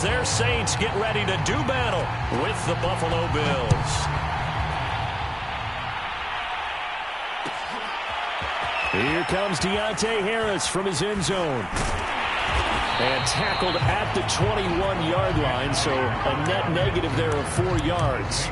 Their Saints get ready to do battle with the Buffalo Bills. Here comes Deontay Harris from his end zone. And tackled at the 21-yard line, so a net negative there of 4 yards.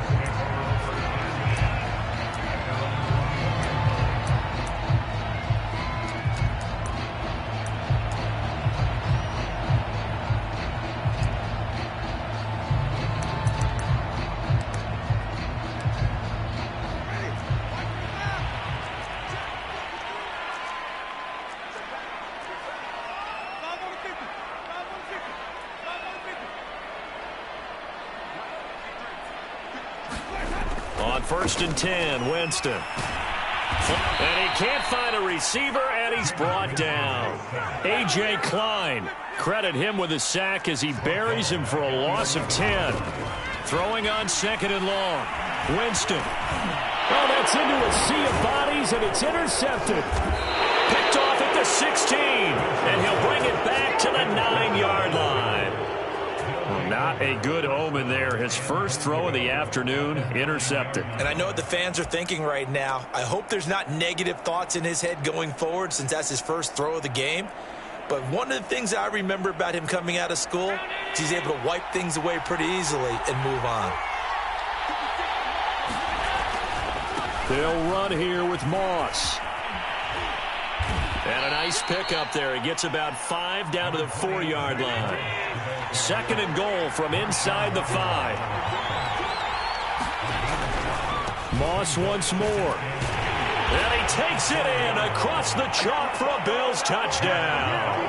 On 1st and 10, Winston. And he can't find a receiver, and he's brought down. A.J. Klein, credit him with a sack as he buries him for a loss of 10. Throwing on 2nd and long. Winston. Oh, that's into a sea of bodies, and it's intercepted. Picked off at the 16, and he'll bring it back to the 9-yard line. Not a good omen there. His first throw of the afternoon, intercepted. And I know what the fans are thinking right now. I hope there's not negative thoughts in his head going forward since that's his first throw of the game. But one of the things I remember about him coming out of school is he's able to wipe things away pretty easily and move on. They'll run here with Moss. And a nice pickup there. He gets about 5 down to the 4-yard line. 2nd and goal from inside the 5. Moss once more. And he takes it in across the chalk for a Bills touchdown.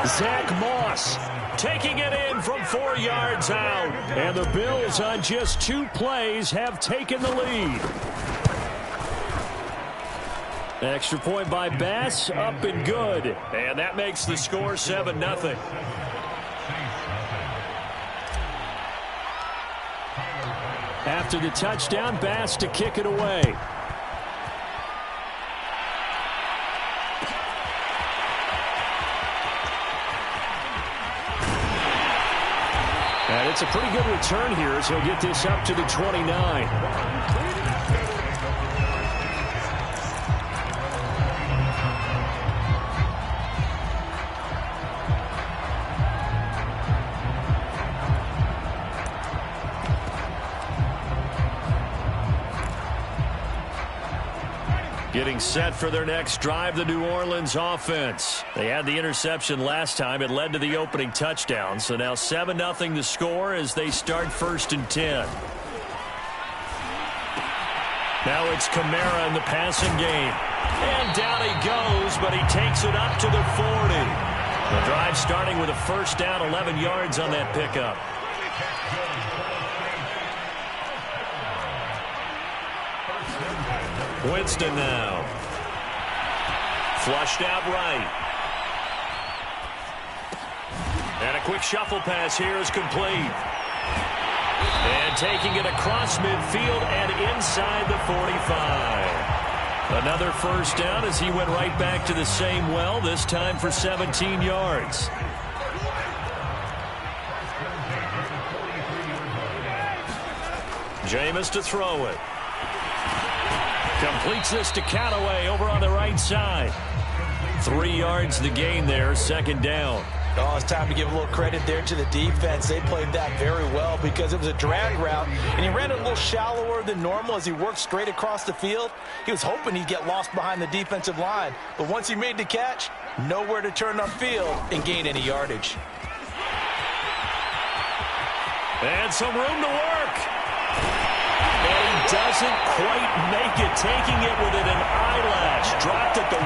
Zach Moss taking it in from 4 yards out. And the Bills on just 2 plays have taken the lead. Extra point by Bass, up and good. And that makes the score 7-0. After the touchdown, Bass to kick it away. And it's a pretty good return here as he'll get this up to the 29. Getting set for their next drive, the New Orleans offense. They had the interception last time. It led to the opening touchdown. So now 7-0 the score as they start 1st and 10. Now it's Kamara in the passing game. And down he goes, but he takes it up to the 40. The drive starting with a 1st down, 11 yards on that pickup. Winston now. Flushed out right. And a quick shuffle pass here is complete. And taking it across midfield and inside the 45. Another 1st down as he went right back to the same well, this time for 17 yards. Jameis to throw it. Completes this to Callaway over on the right side. 3 yards the gain there, 2nd down. Oh, it's time to give a little credit there to the defense. They played that very well because it was a drag route, and he ran it a little shallower than normal as he worked straight across the field. He was hoping he'd get lost behind the defensive line, but once he made the catch, nowhere to turn upfield and gain any yardage. And some room to work. And he doesn't quite make it, taking it within an eyelash. Dropped at the 1.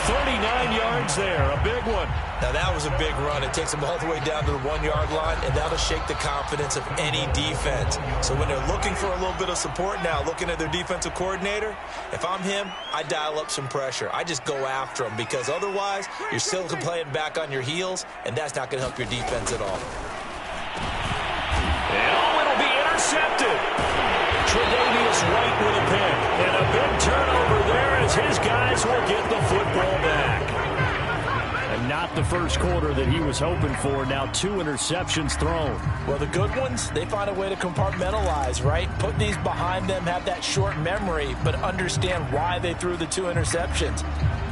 39 yards there, a big one. Now that was a big run. It takes them all the way down to the 1-yard line, and that'll shake the confidence of any defense. So when they're looking for a little bit of support now, looking at their defensive coordinator, if I'm him, I dial up some pressure. I just go after him because otherwise you're still playing back on your heels, and that's not going to help your defense at all. And it'll be intercepted. Tre'Davious White with a pick. And a big turnover there as his guys will get the football back. A not the first quarter that he was hoping for. Now 2 interceptions thrown. Well, the good ones, they find a way to compartmentalize, right? Put these behind them, have that short memory, but understand why they threw the 2 interceptions.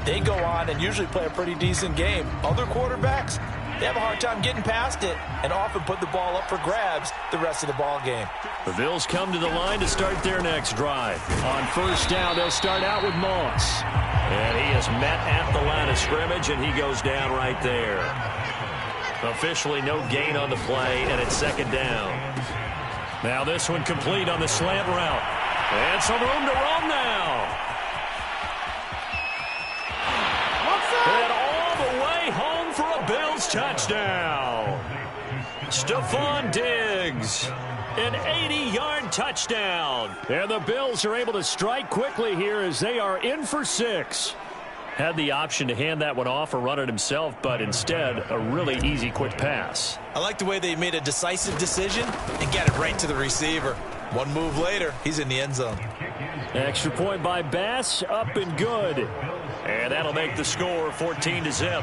They go on and usually play a pretty decent game. Other quarterbacks, they have a hard time getting past it and often put the ball up for grabs the rest of the ball game. The Bills come to the line to start their next drive. On first down, they'll start out with Moss. And he is met at the line of scrimmage, and he goes down right there. Officially no gain on the play, and it's second down. Now this one complete on the slant route. And some room to roam now. And all the way home for a Bills touchdown. Stephon Diggs, an 80-yard touchdown. And the Bills are able to strike quickly here as they are in for 6. Had the option to hand that one off or run it himself, but instead a really easy quick pass. I like the way they made a decisive decision and got it right to the receiver. One move later, he's in the end zone. Extra point by Bass, up and good. And that'll make the score 14-0.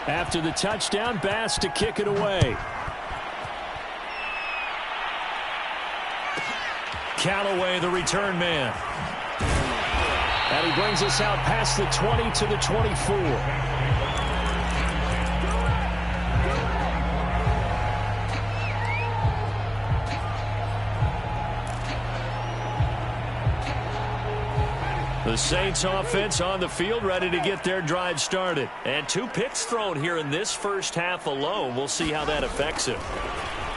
After the touchdown, Bass to kick it away. Callaway, the return man. And he brings us out past the 20 to the 24. The Saints offense on the field, ready to get their drive started. And 2 picks thrown here in this first half alone. We'll see how that affects him.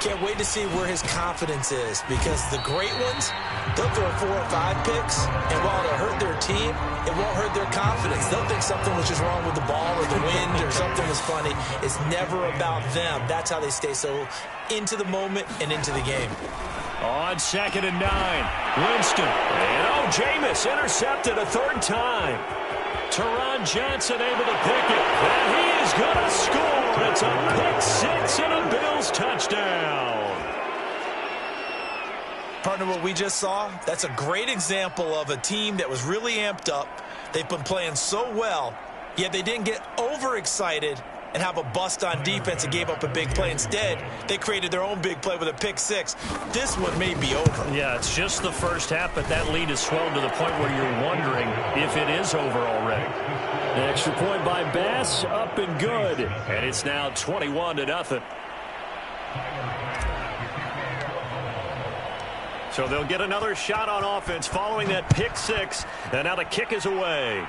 Can't wait to see where his confidence is, because the great ones, they'll throw 4 or 5 picks, and while it'll hurt their team, it won't hurt their confidence. They'll think something was just wrong with the ball or the wind or something was funny. It's never about them. That's how they stay so into the moment and into the game. On 2nd and 9, Winston. And Jameis intercepted a 3rd time. Teron Johnson able to pick it. And he is going to score. It's a pick 6 and a Bills touchdown. Partner, what we just saw, that's a great example of a team that was really amped up. They've been playing so well, yet they didn't get overexcited and have a bust on defense and gave up a big play. Instead, they created their own big play with a pick 6. This one may be over. Yeah, it's just the first half, but that lead has swelled to the point where you're wondering if it is over already. The extra point by Bass, up and good. And it's now 21-0. So they'll get another shot on offense following that pick 6. And now the kick is away.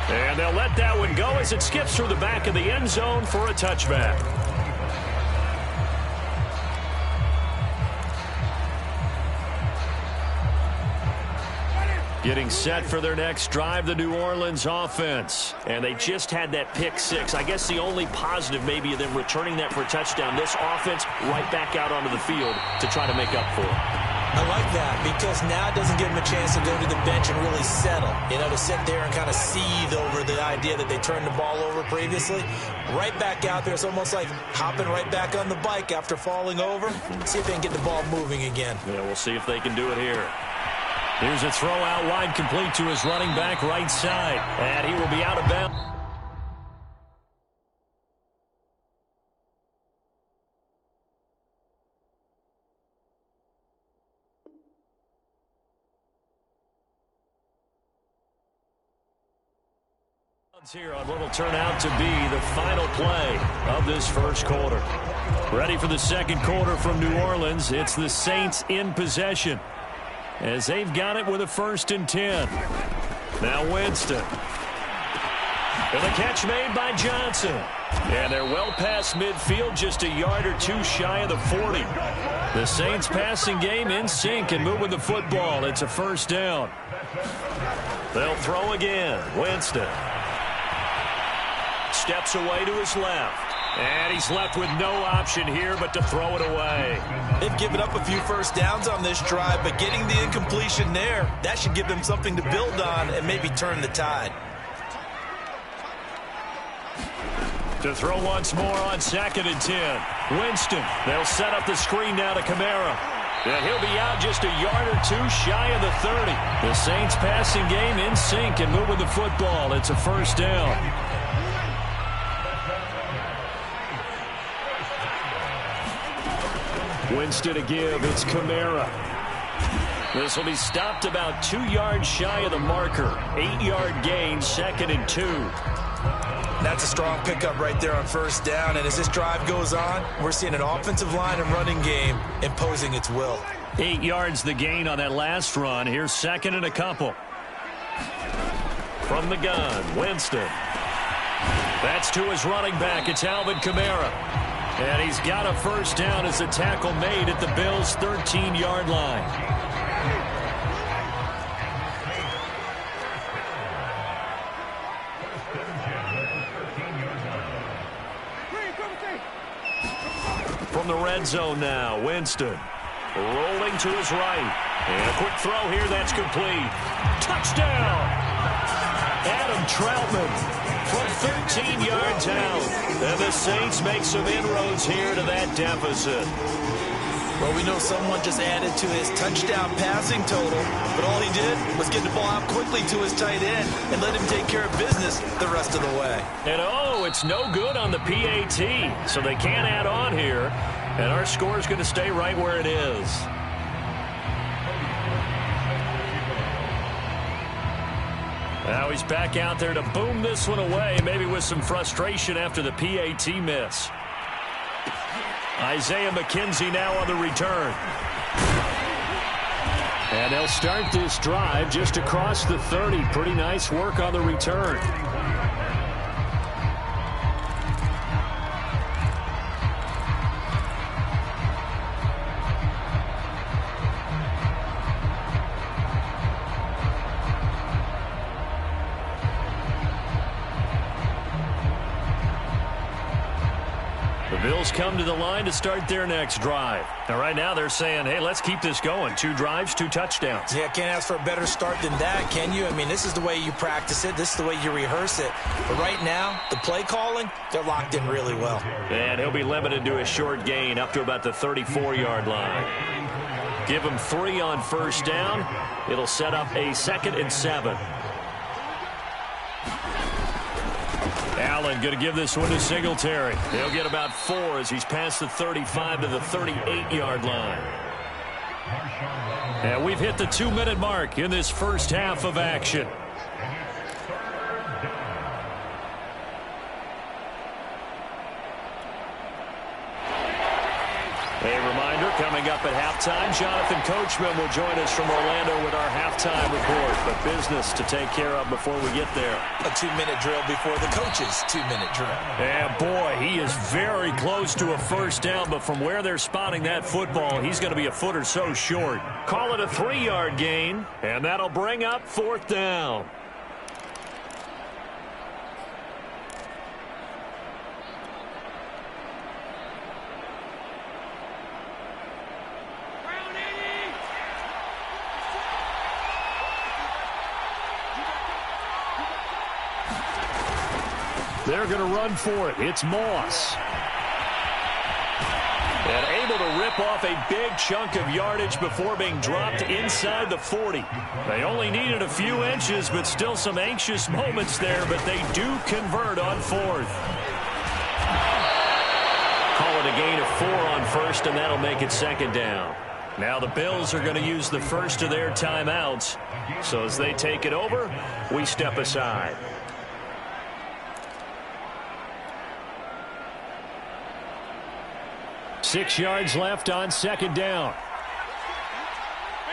And they'll let that one go as it skips through the back of the end zone for a touchback. Getting set for their next drive, the New Orleans offense. And they just had that pick 6. I guess the only positive maybe of them returning that for a touchdown. This offense right back out onto the field to try to make up for it. I like that, because now it doesn't give them a chance to go to the bench and really settle. You know, to sit there and kind of seethe over the idea that they turned the ball over previously. Right back out there. It's almost like hopping right back on the bike after falling over. See if they can get the ball moving again. Yeah, we'll see if they can do it here. Here's a throw out wide, complete to his running back right side. And he will be out of bounds. Here on what will turn out to be the final play of this first quarter. Ready for the second quarter from New Orleans. It's the Saints in possession as they've got it with a 1st and 10. Now Winston. And the catch made by Johnson. And they're well past midfield, just a yard or 2 shy of the 40. The Saints passing game in sync and moving the football. It's a 1st down. They'll throw again. Winston. Steps away to his left. And he's left with no option here but to throw it away. They've given up a few 1st downs on this drive, but getting the incompletion there, that should give them something to build on and maybe turn the tide. To throw once more on 2nd and 10. Winston. They'll set up the screen now to Kamara. And he'll be out just a yard or two shy of the 30. The Saints passing game in sync and moving the football. It's a first down. Winston to give. It's Kamara. This will be stopped about 2 yards shy of the marker. 8-yard gain, 2nd and 2. That's a strong pickup right there on first down. And as this drive goes on, we're seeing an offensive line and running game imposing its will. 8 yards the gain on that last run. Here's 2nd and a couple. From the gun, Winston. That's to his running back. It's Alvin Kamara. And he's got a first down as the tackle made at the Bills' 13-yard line. From the red zone now, Winston rolling to his right. And a quick throw here, that's complete. Touchdown! Adam Troutman from 13 yards out. And the Saints make some inroads here to that deficit. Well, we know someone just added to his touchdown passing total, but all he did was get the ball out quickly to his tight end and let him take care of business the rest of the way. And oh, it's no good on the PAT, so they can't add on here, and our score is going to stay right where it is. Now he's back out there to boom this one away, maybe with some frustration after the PAT miss. Isaiah McKenzie now on the return. And they'll start this drive just across the 30. Pretty nice work on the return. Bills come to the line to start their next drive. Now, right now, they're saying, hey, let's keep this going. 2 drives, 2 touchdowns. Yeah, can't ask for a better start than that, can you? I mean, this is the way you practice it. This is the way you rehearse it. But right now, the play calling, they're locked in really well. And he'll be limited to a short gain up to about the 34-yard line. Give him 3 on first down. It'll set up a 2nd and 7. Allen going to give this one to Singletary. He'll get about 4 as he's past the 35 to the 38-yard line. And we've hit the 2-minute mark in this first half of action. A reminder, coming up at halftime, Jonathan Coachman will join us from Orlando with our halftime report. But business to take care of before we get there. A 2-minute drill before the coach's 2-minute drill. And boy, he is very close to a first down, but from where they're spotting that football, he's going to be a foot or so short. Call it a 3-yard gain, and that'll bring up 4th down. They're going to run for it. It's Moss. And able to rip off a big chunk of yardage before being dropped inside the 40. They only needed a few inches, but still some anxious moments there, but they do convert on 4th. Call it a gain of 4 on first, and that'll make it 2nd down. Now the Bills are going to use the first of their timeouts. So as they take it over, we step aside. Six yards left on 2nd down.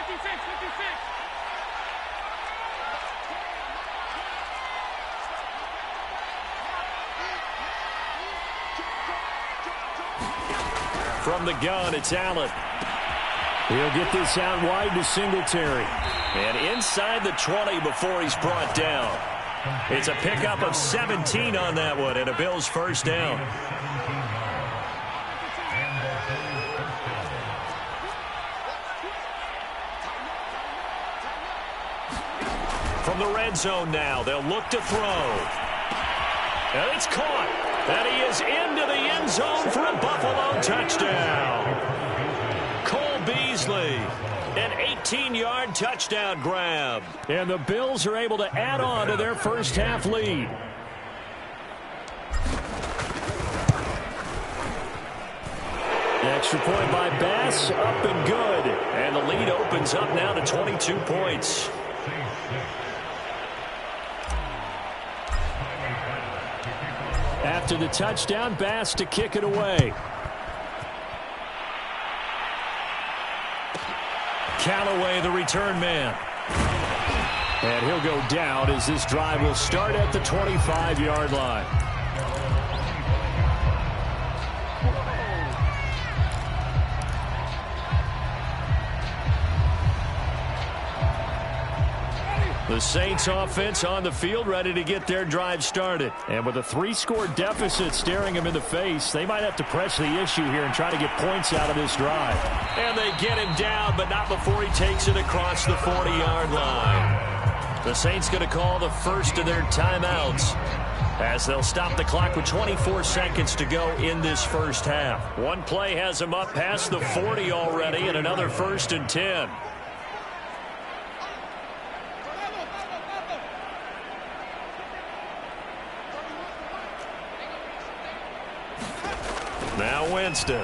56. From the gun, it's Allen. He'll get this out wide to Singletary. And inside the 20 before he's brought down. It's a pickup of 17 on that one and a Bills first down. From the red zone now, they'll look to throw. And it's caught. And he is into the end zone for a Buffalo touchdown. Beasley. An 18-yard touchdown grab. And the Bills are able to add on to their first half lead. The extra point by Bass, up and good. And the lead opens up now to 22 points. After the touchdown, Bass to kick it away. Callaway, the return man. And he'll go down as this drive will start at the 25-yard line. The Saints offense on the field ready to get their drive started. And with a 3-score deficit staring them in the face, they might have to press the issue here and try to get points out of this drive. And they get him down, but not before he takes it across the 40-yard line. The Saints going to call the first of their timeouts as they'll stop the clock with 24 seconds to go in this first half. One play has them up past the 40 already, and another 1st and 10. Now Winston.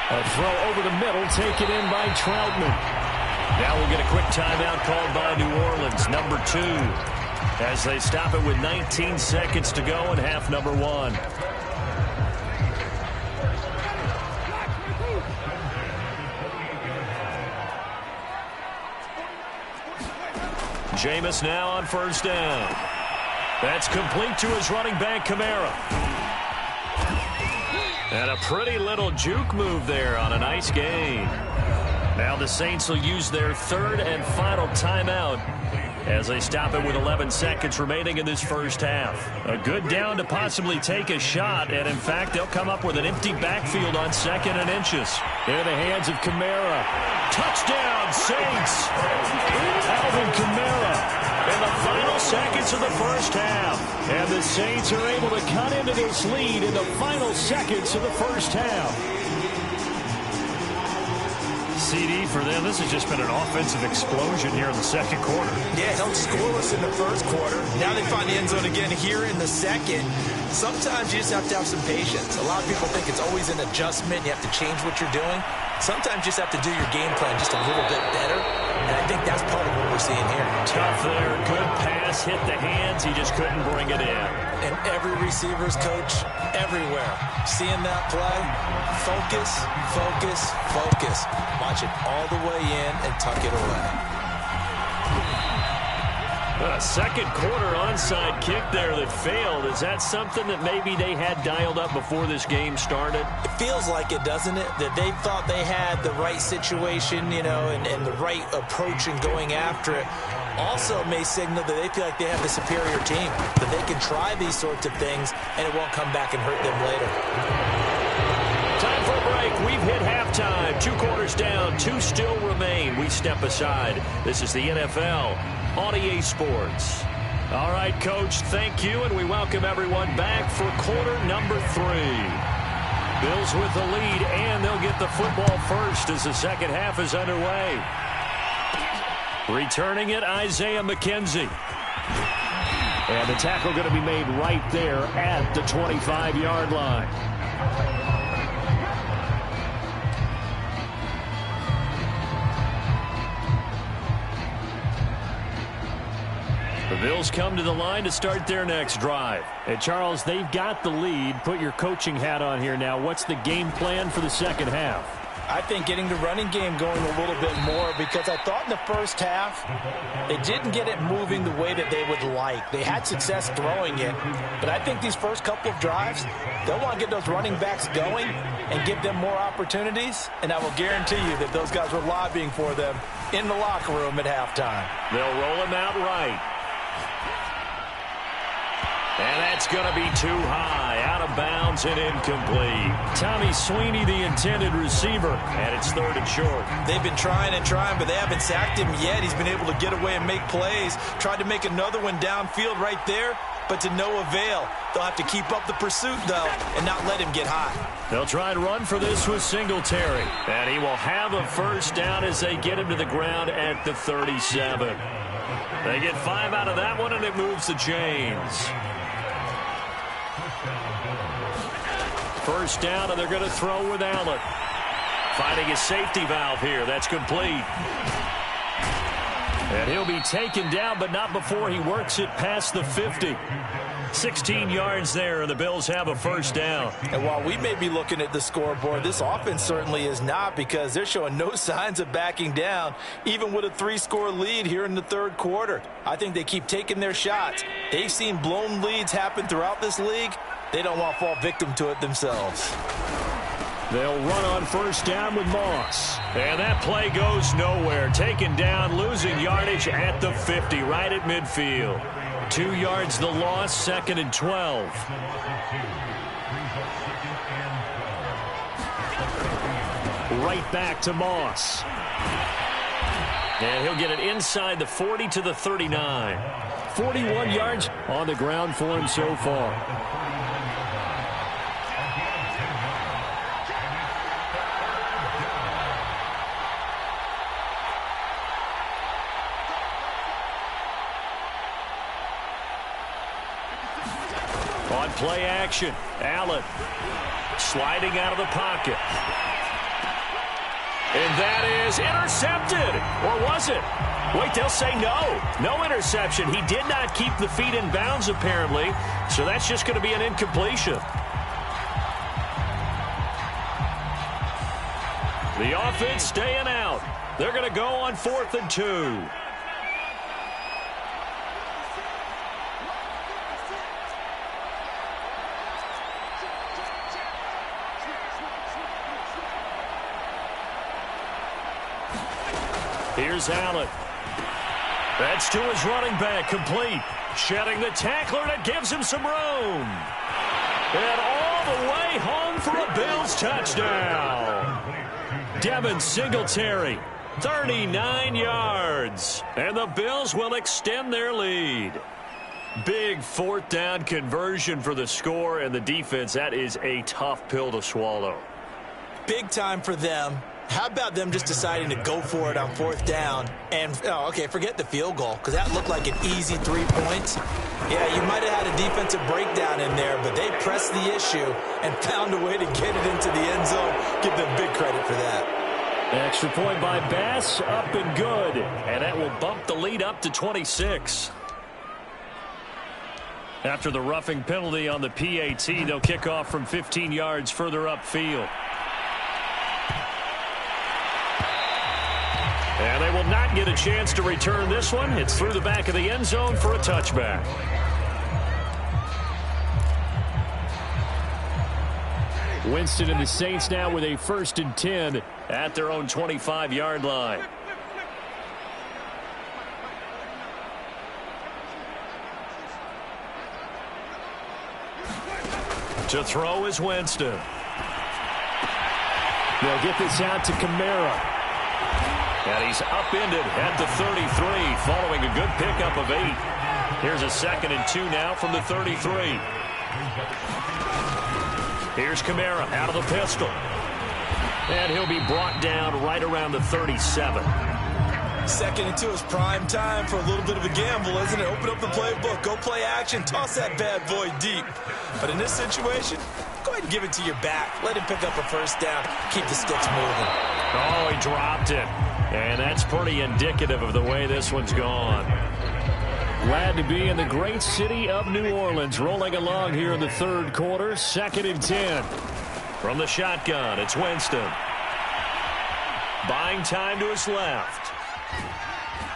A throw over the middle, taken in by Troutman. Now we'll get a quick timeout called by New Orleans, number 2, as they stop it with 19 seconds to go in half number 1. Jameis now on first down. That's complete to his running back, Kamara. And a pretty little juke move there on a nice gain. Now the Saints will use their 3rd and final timeout as they stop it with 11 seconds remaining in this first half. A good down to possibly take a shot, and in fact, they'll come up with an empty backfield on 2nd and inches. In the hands of Kamara. Touchdown, Saints! Alvin Kamara in the final seconds of the first half. And the Saints are able to cut into this lead in the final seconds of the first half. CD for them. This has just been an offensive explosion here in the second quarter. Yeah, held scoreless in the first quarter. Now they find the end zone again here in the second. Sometimes you just have to have some patience. A lot of people think it's always an adjustment. You have to change what you're doing. Sometimes you just have to do your game plan just a little bit better. And I think that's part of what we're seeing here. Tough there. Good pass. Hit the hands. He just couldn't bring it in. And every receiver's coach everywhere. Seeing that play, focus, focus, focus. Watch it all the way in and tuck it away. A second quarter onside kick there that failed. Is that something that maybe they had dialed up before this game started? It feels like it, doesn't it? That they thought they had the right situation, you know, and the right approach in going after it. Also may signal that they feel like they have the superior team, that they can try these sorts of things and it won't come back and hurt them later. Time for a break. We've hit halftime. 2 quarters down. 2 still remain. We step aside. This is the NFL on EA Sports. All right, Coach, thank you, and we welcome everyone back for quarter number 3. Bills with the lead, and they'll get the football first as the second half is underway. Returning it, Isaiah McKenzie. And the tackle going to be made right there at the 25-yard line. The Bills come to the line to start their next drive. And Charles, they've got the lead. Put your coaching hat on here now. What's the game plan for the second half? I think getting the running game going a little bit more, because I thought in the first half they didn't get it moving the way that they would like. They had success throwing it, but I think these first couple of drives, they'll want to get those running backs going and give them more opportunities, and I will guarantee you that those guys were lobbying for them in the locker room at halftime. They'll roll him out right. And that's going to be too high, out of bounds and incomplete. Tommy Sweeney, the intended receiver, and it's 3rd and short. They've been trying and trying, but they haven't sacked him yet. He's been able to get away and make plays. Tried to make another one downfield right there. but to no avail. They'll have to keep up the pursuit, though, and not let him get hot. They'll try and run for this with Singletary. And he will have a first down as they get him to the ground at the 37. They get 5 out of that one, and it moves the chains. First down, and they're going to throw with Allen. Finding a safety valve here. That's complete. And he'll be taken down, but not before he works it past the 50. 16 yards there, and the Bills have a first down. And while we may be looking at the scoreboard, this offense certainly is not, because they're showing no signs of backing down, even with a 3-score lead here in the third quarter. I think they keep taking their shots. They've seen blown leads happen throughout this league. They don't want to fall victim to it themselves. They'll run on first down with Moss. And that play goes nowhere. Taken down, losing yardage at the 50, right at midfield. 2 yards the loss, 2nd and 12. Right back to Moss. And he'll get it inside the 40 to the 39. 41 yards on the ground for him so far. On play action, Allen sliding out of the pocket. And that is intercepted. Or was it? Wait, they'll say no. No interception. He did not keep the feet in bounds, apparently. So that's just going to be an incompletion. The offense staying out. They're going to go on 4th and 2. Here's Allen. That's to his running back, complete. Shedding the tackler, and it gives him some room. And all the way home for a Bills touchdown. Devin Singletary, 39 yards. And the Bills will extend their lead. Big 4th down conversion for the score, and the defense, that is a tough pill to swallow. Big time for them. How about them just deciding to go for it on 4th down? And, okay, forget the field goal, because that looked like an easy 3 points. Yeah, you might have had a defensive breakdown in there, but they pressed the issue and found a way to get it into the end zone. Give them big credit for that. Extra point by Bass, up and good. And that will bump the lead up to 26. After the roughing penalty on the PAT, they'll kick off from 15 yards further upfield. And they will not get a chance to return this one. It's through the back of the end zone for a touchback. Winston and the Saints now with a 1st and 10 at their own 25-yard line. To throw is Winston. They'll get this out to Kamara. And he's upended at the 33, following a good pickup of 8. Here's a 2nd and 2 now from the 33. Here's Kamara out of the pistol. And he'll be brought down right around the 37. 2nd and 2 is prime time for a little bit of a gamble, isn't it? Open up the playbook, go play action, toss that bad boy deep. But in this situation, go ahead and give it to your back. Let him pick up a first down. Keep the sticks moving. Oh, he dropped it. And that's pretty indicative of the way this one's gone. Glad to be in the great city of New Orleans, rolling along here in the third quarter. 2nd and 10. From the shotgun, it's Winston. Buying time to his left.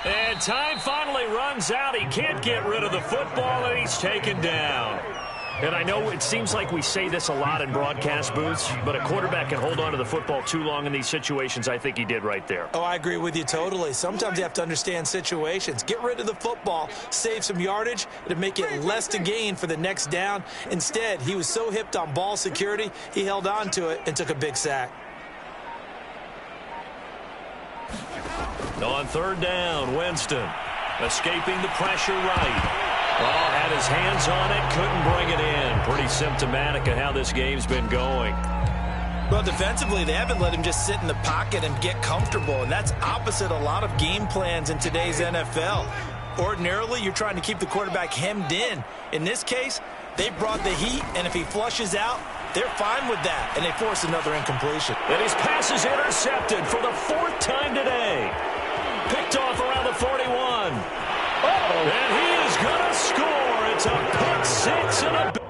And time finally runs out. He can't get rid of the football, and he's taken down. And I know it seems like we say this a lot in broadcast booths, but a quarterback can hold on to the football too long in these situations. I think he did right there. Oh, I agree with you totally. Sometimes you have to understand situations. Get rid of the football, save some yardage, to make it less to gain for the next down. Instead, he was so hipped on ball security, he held on to it and took a big sack. On 3rd down, Winston escaping the pressure right. Well, had his hands on it, couldn't bring it in. Pretty symptomatic of how this game's been going. Well, defensively, they haven't let him just sit in the pocket and get comfortable, and that's opposite a lot of game plans in today's NFL. Ordinarily, you're trying to keep the quarterback hemmed in. In this case, they brought the heat, and if he flushes out, they're fine with that, and they force another incompletion. And his pass is intercepted for the 4th time today. Picked off around the 41. And he is going to score. It's a pick six and a